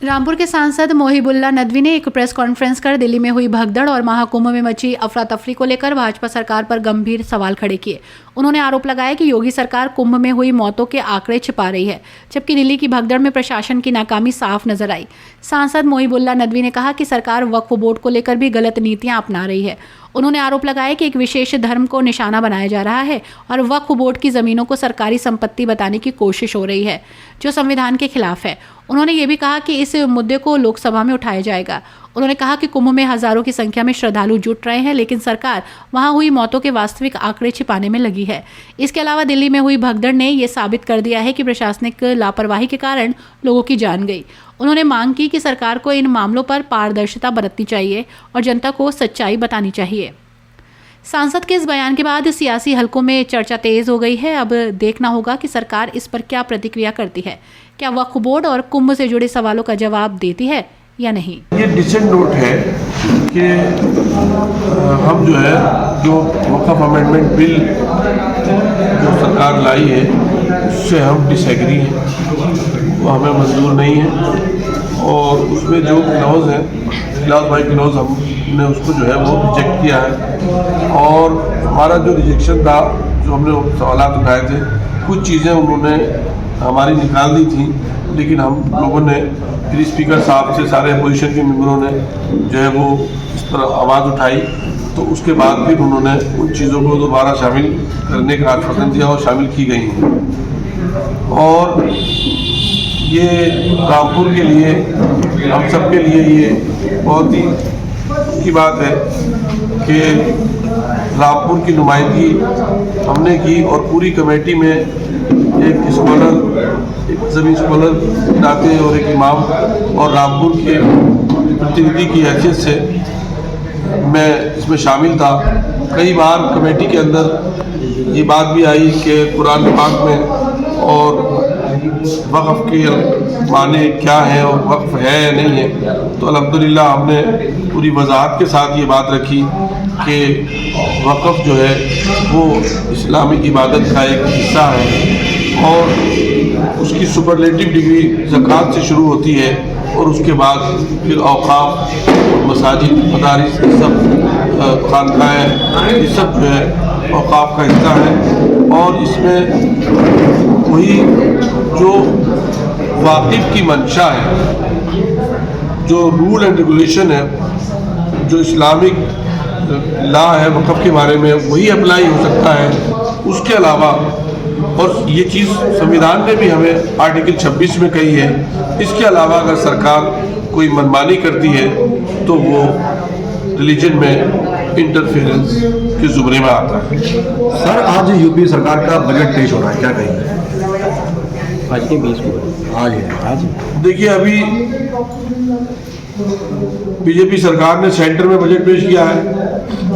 रामपुर के सांसद मोहिबुल्लाह नदवी ने एक प्रेस कॉन्फ्रेंस कर दिल्ली में हुई भगदड़ और महाकुंभ में मची अफरा तफरी को लेकर भाजपा सरकार पर गंभीर सवाल खड़े किए। उन्होंने आरोप लगाया कि योगी सरकार कुंभ में हुई मौतों के आंकड़े छिपा रही है, जबकि दिल्ली की भगदड़ में प्रशासन की नाकामी साफ नजर आई। सांसद मोहिबुल्लाह नदवी ने कहा कि सरकार वक्फ बोर्ड को लेकर भी गलत नीतियां अपना रही है। उन्होंने आरोप लगाया कि एक विशेष धर्म को निशाना बनाया जा रहा है और वक्फ बोर्ड की जमीनों को सरकारी संपत्ति बताने की कोशिश हो रही है, जो संविधान के खिलाफ है। उन्होंने ये भी कहा कि इस मुद्दे को लोकसभा में उठाया जाएगा। उन्होंने कहा कि कुंभ में हजारों की संख्या में श्रद्धालु जुट रहे हैं, लेकिन सरकार वहां हुई मौतों के वास्तविक आंकड़े छिपाने में लगी है। इसके अलावा दिल्ली में हुई भगदड़ ने यह साबित कर दिया है कि प्रशासनिक लापरवाही के कारण लोगों की जान गई। उन्होंने मांग की कि सरकार को इन मामलों पर पारदर्शिता बरतनी चाहिए और जनता को सच्चाई बतानी चाहिए। सांसद के इस बयान के बाद सियासी हलकों में चर्चा तेज हो गई है। अब देखना होगा कि सरकार इस पर क्या प्रतिक्रिया करती है। क्या वक्फ बोर्ड और कुंभ से जुड़े सवालों का जवाब देती है या नहीं। ये डिसेंट नोट है कि हम जो वक्फ अमेंडमेंट बिल जो सरकार लाई है उससे हम डिसएग्री हैं, वो हमें मंजूर नहीं है और उसमें जो क्लॉज है क्लॉज बाई क्लॉज हमने उसको वो रिजेक्ट किया है। और हमारा जो रिजेक्शन था, जो हमने सवाल उठाए थे, कुछ चीज़ें उन्होंने हमारी निकाल दी थी, लेकिन हम लोगों ने फिर स्पीकर साहब से सारे अपोजिशन के मेंबरों ने वो इस पर आवाज़ उठाई, तो उसके बाद फिर उन्होंने उन चीज़ों को दोबारा शामिल करने का आश्वासन दिया और शामिल की गई हैं। और ये रामपुर के लिए, हम सब के लिए ये बहुत ही की बात है कि रामपुर की नुमाइंदगी हमने की और पूरी कमेटी में एक स्कॉलर, एक मजहबी स्कॉलर नाते और एक इमाम और रामपुर के प्रतिनिधि की हैसियत से मैं इसमें शामिल था। कई बार कमेटी के अंदर ये बात भी आई कि कुरान पाक में और वक़्फ़ के माने क्या है और वक्फ है या नहीं है, तो अल्हम्दुलिल्लाह हमने पूरी वजाहत के साथ ये बात रखी कि वक़्फ़ वो इस्लामिक इबादत का एक हिस्सा है और उसकी सुपरलेटिव डिग्री ज़कात से शुरू होती है और उसके बाद फिर औक़ाफ़, मसाजिद, मदारिस, ये सब खानकाएँ, ये सब औक़ाफ़ का हिस्सा है। और इसमें वही जो वाक़िफ़ की मंशा है, जो रूल एंड रेगुलेशन है, जो इस्लामिक लॉ है वक़्फ़ के बारे में, वही अप्लाई हो सकता है। उसके अलावा, और ये चीज़ संविधान ने भी हमें आर्टिकल 26 में कही है, इसके अलावा अगर सरकार कोई मनमानी करती है तो वो रिलीजन में इंटरफेरेंस के ज़ुमरे में आता है। सर, आज यूपी सरकार का बजट पेश हो रहा है, क्या कहेंगे? आज के 20 को आज देखिए, अभी बीजेपी सरकार ने सेंटर में बजट पेश किया है,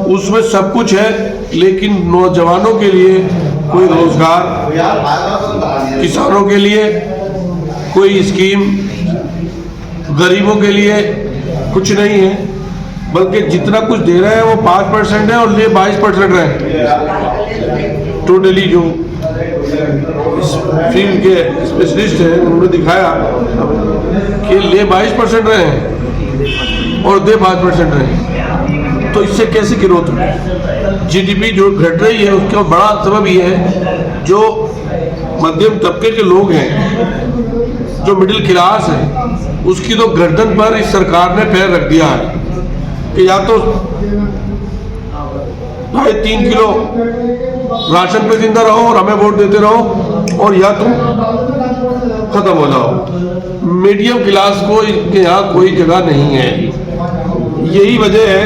उसमें सब कुछ है, लेकिन नौजवानों के लिए कोई रोजगार, किसानों के लिए कोई स्कीम, गरीबों के लिए कुछ नहीं है। बल्कि जितना कुछ दे रहे हैं वो 5% है और ले 22% रहे। टोटली जो इस फील्ड के स्पेशलिस्ट हैं उन्होंने दिखाया कि ले 22% रहे हैं और दे 5% रहे। तो इससे कैसे ग्रोथ होगी? जीडीपी जो घट रही है उसका बड़ा सबब ये है, जो मध्यम तबके के लोग हैं, जो मिडिल क्लास है, उसकी तो गर्दन पर इस सरकार ने पैर रख दिया है कि या तो 2.5-3 किलो राशन पे जिंदा रहो और हमें वोट देते रहो, और या तुम खत्म हो जाओ। मीडियम क्लास को इनके यहाँ कोई जगह नहीं है। यही वजह है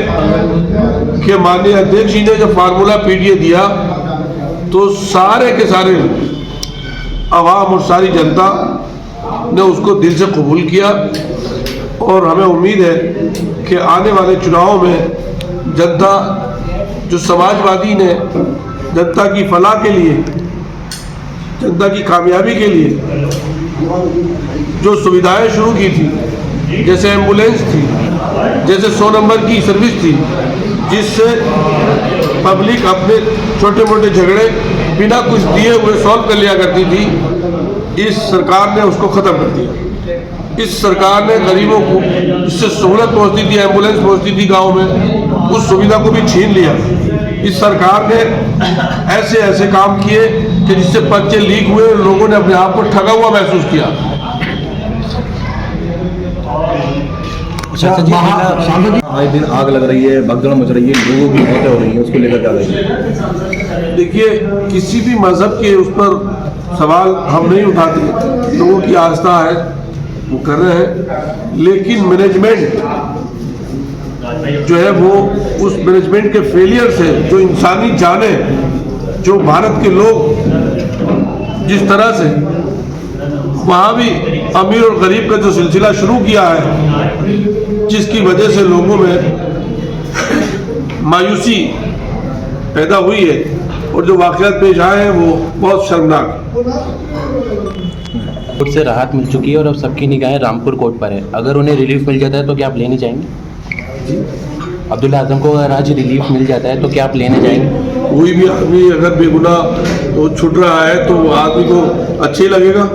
कि माननीय अध्यक्ष जी ने जब फार्मूला पीडीए दिया तो सारे के सारे आवाम और सारी जनता ने उसको दिल से कबूल किया। और हमें उम्मीद है कि आने वाले चुनावों में जनता, जो समाजवादी ने जनता की फलाह के लिए, जनता की कामयाबी के लिए जो सुविधाएं शुरू की थी, जैसे एम्बुलेंस थी, जैसे 100 नंबर की सर्विस थी, जिससे पब्लिक अपने छोटे मोटे झगड़े बिना कुछ दिए हुए सॉल्व कर लिया करती थी, इस सरकार ने उसको ख़त्म कर दिया। इस सरकार ने गरीबों को जिससे सहूलत पहुंचती थी, एम्बुलेंस पहुंचती थी गांव में, उस सुविधा को भी छीन लिया। इस सरकार ने ऐसे ऐसे काम किए कि जिससे पर्चे लीक हुए, लोगों ने अपने आप को ठगा हुआ महसूस किया। सांसद जी आए दिन आग लग रही है, भगदड़ मच रही है, लोगों की मौतें हो रही है, उसको लेकर क्या कहेंगे? देखिए, किसी भी मजहब के उस पर सवाल हम नहीं उठाते, लोगों की आस्था है, वो कर रहे हैं, लेकिन मैनेजमेंट जो है वो उस मैनेजमेंट के फेलियर से जो इंसानी जाने, जो भारत के लोग जिस तरह से वहाँ भी अमीर और गरीब का जो सिलसिला शुरू किया है, जिसकी वजह से लोगों में मायूसी पैदा हुई है और जो वाक़यात पेश आए हैं वो बहुत शर्मनाक है। कोर्ट से राहत मिल चुकी है और अब सबकी निगाहें रामपुर कोर्ट पर है। अगर उन्हें रिलीफ मिल जाता है तो क्या आप लेने जाएंगे? अब्दुल्ला आजम को अगर आज रिलीफ मिल जाता है तो क्या आप लेने जाएंगे? कोई भी आदमी अगर बेगुनाह तो छूट रहा है तो आदमी को अच्छा ही लगेगा।